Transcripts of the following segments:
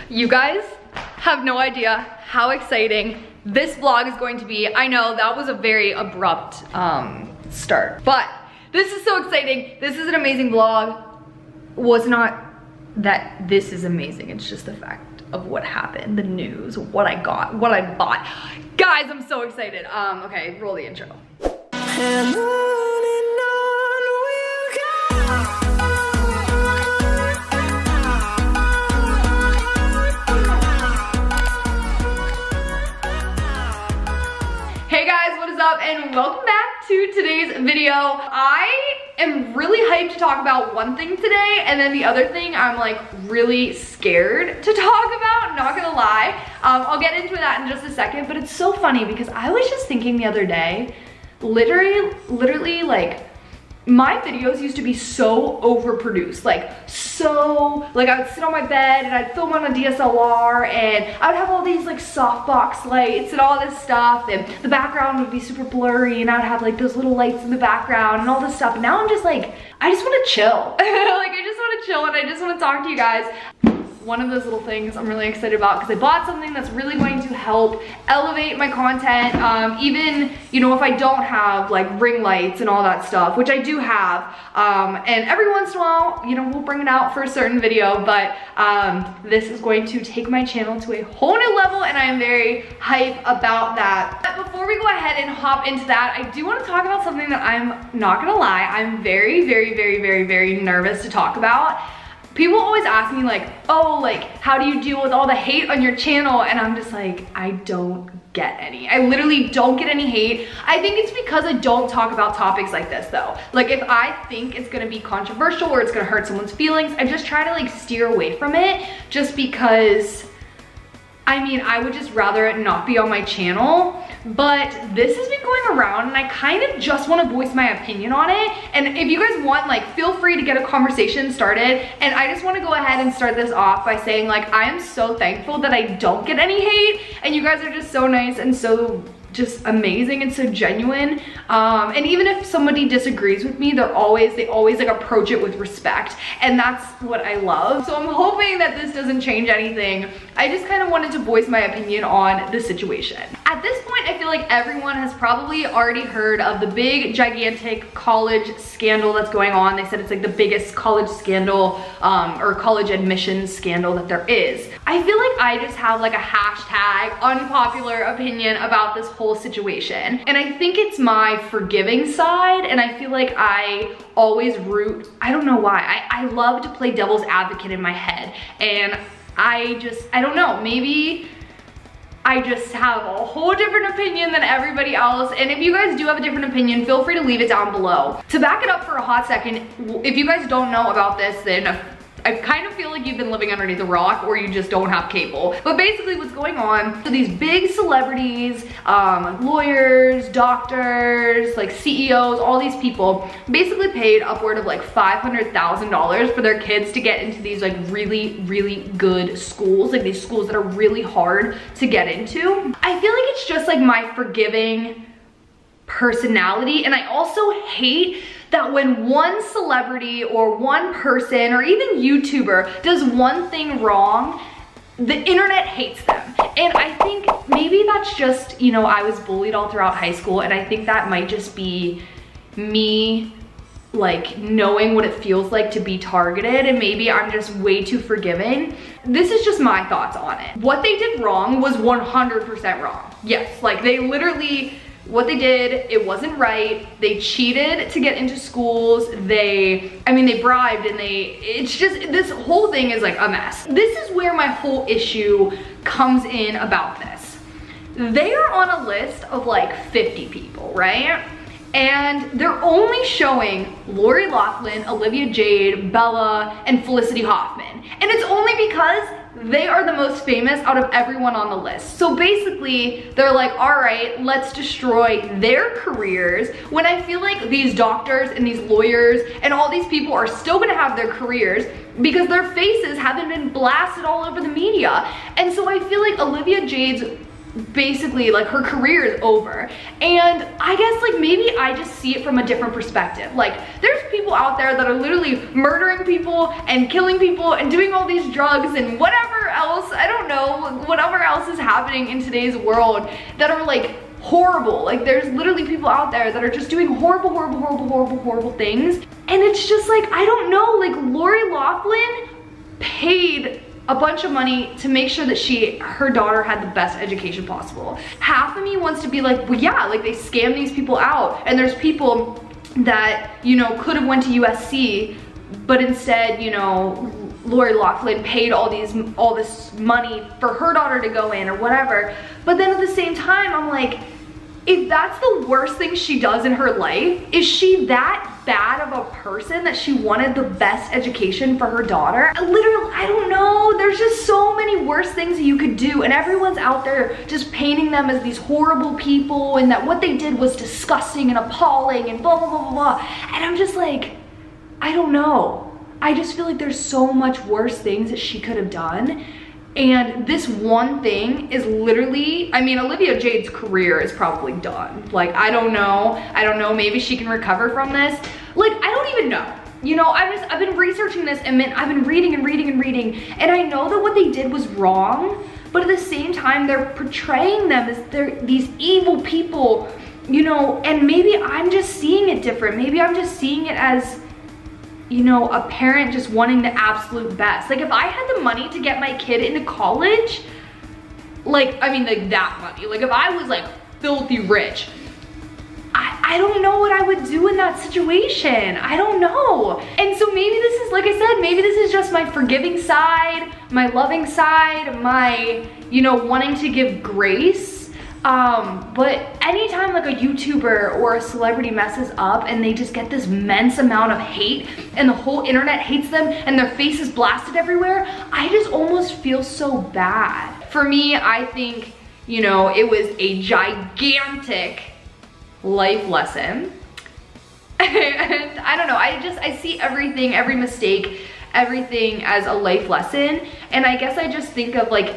You guys have no idea how exciting this vlog is going to be. I know that was a very abrupt start, but this is so exciting. This is an amazing vlog. Was not that this is amazing, it's just the fact of what happened, the news, what I got, what I bought. Guys, I'm so excited. Okay, roll the intro. Hey guys, what is up and welcome back to today's video. I am really hyped to talk about one thing today, and then the other thing I'm like really scared to talk about, not gonna lie. I'll get into that in just a second, but it's so funny because I was just thinking the other day, literally like, my videos used to be so overproduced, like I would sit on my bed and I'd film on a DSLR and I would have all these like softbox lights and all this stuff, and the background would be super blurry and I would have like those little lights in the background and all this stuff. And now I'm just like, I just want to chill. Like I just want to chill and I just want to talk to you guys. One of those little things I'm really excited about because I bought something that's really going to help elevate my content. Even, you know, if I don't have like ring lights and all that stuff, which I do have, and every once in a while, you know, we'll bring it out for a certain video, but this is going to take my channel to a whole new level and I am very hyped about that. But before we go ahead and hop into that, I do want to talk about something that I'm not gonna lie, I'm very nervous to talk about. People always ask me like, oh, like, how do you deal with all the hate on your channel? And I'm just like, I don't get any. I literally don't get any hate. I think it's because I don't talk about topics like this though. Like if I think it's gonna be controversial or it's gonna hurt someone's feelings, I just try to like steer away from it just because, I mean, I would just rather it not be on my channel. But this has been going around and I kind of just want to voice my opinion on it. And if you guys want, like, feel free to get a conversation started. And I just want to go ahead and start this off by saying, like, I am so thankful that I don't get any hate. And you guys are just so nice and so just amazing and so genuine. And even if somebody disagrees with me, they always like approach it with respect. And that's what I love. So I'm hoping that this doesn't change anything. I just kind of wanted to voice my opinion on the situation. At this point, I feel like everyone has probably already heard of the big, gigantic college scandal that's going on. They said it's like the biggest college scandal or college admissions scandal that there is. I feel like I just have like a hashtag unpopular opinion about this whole situation. And I think it's my forgiving side, and I feel like I always root, I don't know why, I love to play devil's advocate in my head. And I don't know, maybe I just have a whole different opinion than everybody else. And if you guys do have a different opinion, feel free to leave it down below. To back it up for a hot second, if you guys don't know about this, then I kind of feel like you've been living underneath a rock or you just don't have cable. But basically what's going on, so these big celebrities, lawyers, doctors, like CEOs, all these people basically paid upward of like $500,000 for their kids to get into these like really good schools, like these schools that are really hard to get into. I feel like it's just like my forgiving personality, and I also hate that when one celebrity or one person or even YouTuber does one thing wrong, the internet hates them. And I think maybe that's just, you know, I was bullied all throughout high school, and I think that might just be me like knowing what it feels like to be targeted, and maybe I'm just way too forgiving. This is just my thoughts on it. What they did wrong was 100% wrong. Yes, like they literally, what they did, it wasn't right. They cheated to get into schools. They bribed, and it's just, this whole thing is like a mess. This is where my whole issue comes in about this. They are on a list of like 50 people, right? And they're only showing Lori Loughlin, Olivia Jade, Bella, and Felicity Huffman. And it's only because they are the most famous out of everyone on the list. So basically, they're like, all right, let's destroy their careers, when I feel like these doctors and these lawyers and all these people are still gonna have their careers because their faces haven't been blasted all over the media. And so I feel like Olivia Jade's basically like her career is over. And I guess like maybe I just see it from a different perspective. Like there's people out there that are literally murdering people and killing people and doing all these drugs and whatever else, I don't know, whatever else is happening in today's world that are like horrible. Like there's literally people out there that are just doing horrible, horrible, horrible, horrible, horrible things. And it's just like, I don't know, like Lori Loughlin paid a bunch of money to make sure that her daughter had the best education possible. Half of me wants to be like, well, yeah, like they scam these people out. And there's people that, you know, could have went to USC, but instead, you know, Lori Loughlin paid all this money for her daughter to go in or whatever. But then at the same time, I'm like, if that's the worst thing she does in her life, is she that bad of a person that she wanted the best education for her daughter? Literally, I don't know. There's just so many worse things that you could do, and everyone's out there just painting them as these horrible people and that what they did was disgusting and appalling and blah, blah, blah, blah, blah. And I'm just like, I don't know. I just feel like there's so much worse things that she could have done. And this one thing is literally, I mean, Olivia Jade's career is probably done. Like, I don't know, maybe she can recover from this. Like, I don't even know. You know, I've been researching this and I've been reading and reading and reading, and I know that what they did was wrong, but at the same time, they're portraying them as these evil people, you know, and maybe I'm just seeing it different. Maybe I'm just seeing it as, you know, a parent just wanting the absolute best. Like if I had the money to get my kid into college, like, I mean, like that money, like if I was like filthy rich, I don't know what I would do in that situation. I don't know. And so maybe this is, like I said, maybe this is just my forgiving side, my loving side, my, you know, wanting to give grace. But anytime like a YouTuber or a celebrity messes up and they just get this immense amount of hate and the whole internet hates them and their face is blasted everywhere, I just almost feel so bad. For me, I think, you know, it was a gigantic life lesson. And I don't know, I see everything, every mistake, everything as a life lesson. And I guess I just think of like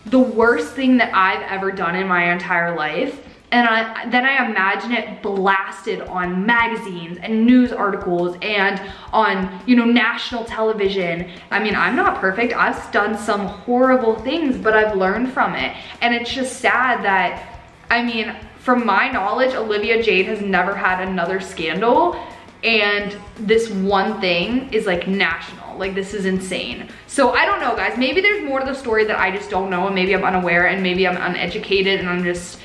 the worst thing that I've ever done in my entire life, and then I imagine it blasted on magazines and news articles and on, you know, national television. I mean, I'm not perfect. I've done some horrible things, but I've learned from it. And it's just sad that, I mean, from my knowledge, Olivia Jade has never had another scandal, and this one thing is like national. Like, this is insane. So I don't know, guys, maybe there's more to the story that I just don't know, and maybe I'm unaware, and maybe I'm uneducated and I'm just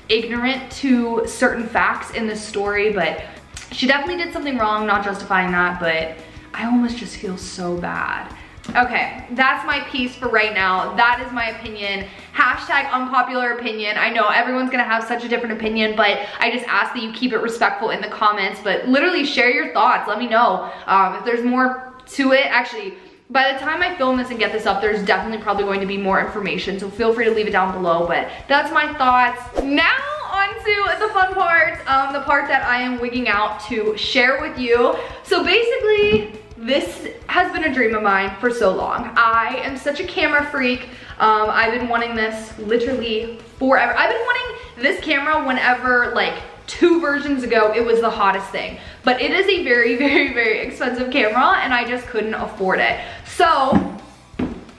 ignorant to certain facts in this story. But she definitely did something wrong, not justifying that, but I almost just feel so bad. Okay, that's my piece for right now. That is my opinion. Hashtag unpopular opinion. I know everyone's gonna have such a different opinion, but I just ask that you keep it respectful in the comments. But literally share your thoughts. Let me know if there's more to it. Actually, by the time I film this and get this up, there's definitely probably going to be more information, so feel free to leave it down below. But that's my thoughts. Now on to the fun part, the part that I am wigging out to share with you. So basically, this has been a dream of mine for so long. I am such a camera freak. I've been wanting this literally forever. I've been wanting this camera whenever, like 2 versions ago, it was the hottest thing. But it is a very, very, very expensive camera, and I just couldn't afford it. So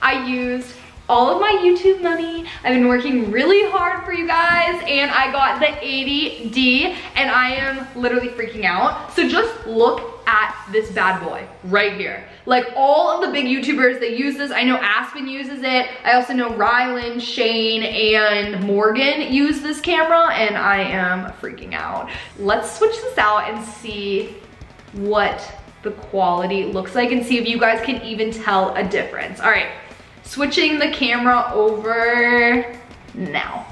I used all of my YouTube money. I've been working really hard for you guys, and I got the 80D, and I am literally freaking out. So just look at this bad boy right here. Like, all of the big YouTubers that use this, I know Aspen uses it. I also know Rylan, Shane, and Morgan use this camera, and I am freaking out. Let's switch this out and see what the quality looks like and see if you guys can even tell a difference. All right, switching the camera over now.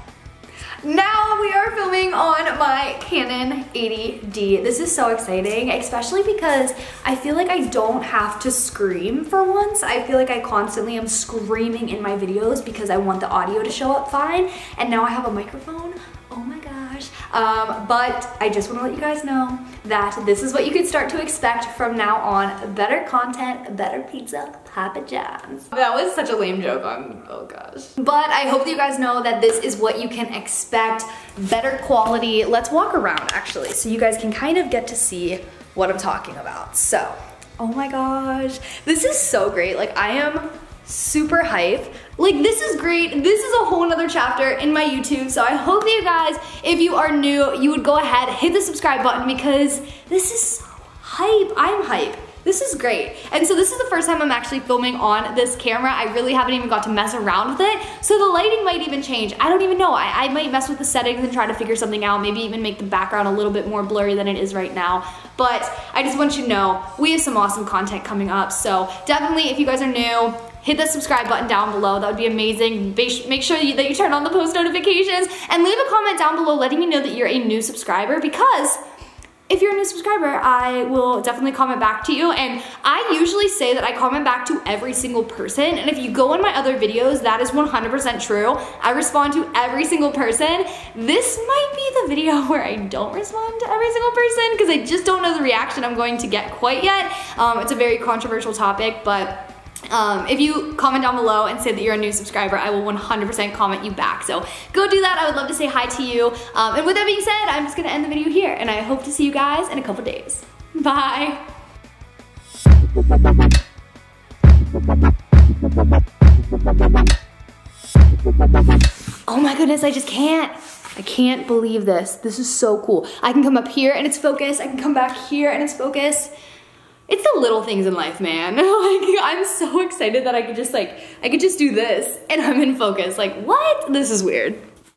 Now we are filming on my Canon 80D. This is so exciting, especially because I feel like I don't have to scream for once. I feel like I constantly am screaming in my videos because I want the audio to show up fine, and now I have a microphone. Oh my gosh. But I just want to let you guys know that this is what you can start to expect from now on. Better content, better pizza, Papa John's. That was such a lame joke on, oh gosh. But I hope that you guys know that this is what you can expect. Better quality. Let's walk around actually, so you guys can kind of get to see what I'm talking about. So, oh my gosh, this is so great. Like, I am super hype. Like, this is great. This is a whole nother chapter in my YouTube. So I hope that you guys, if you are new, you would go ahead, hit the subscribe button because this is so hype. I'm hype. This is great. And so this is the first time I'm actually filming on this camera. I really haven't even got to mess around with it. So the lighting might even change. I don't even know. I might mess with the settings and try to figure something out. Maybe even make the background a little bit more blurry than it is right now. But I just want you to know, we have some awesome content coming up. So definitely, if you guys are new, hit the subscribe button down below. That would be amazing. Make sure that you turn on the post notifications and leave a comment down below letting me know that you're a new subscriber, because if you're a new subscriber, I will definitely comment back to you. And I usually say that I comment back to every single person. And if you go on my other videos, that is 100% true. I respond to every single person. This might be the video where I don't respond to every single person because I just don't know the reaction I'm going to get quite yet. It's a very controversial topic, but if you comment down below and say that you're a new subscriber, I will 100% comment you back. So go do that. I would love to say hi to you. And with that being said, I'm just gonna end the video here, and I hope to see you guys in a couple days. Bye. Oh my goodness, I just can't. I can't believe this. This is so cool. I can come up here and it's focused. I can come back here and it's focused. It's the little things in life, man. Like, I'm so excited that I could just do this and I'm in focus. Like, what? This is weird.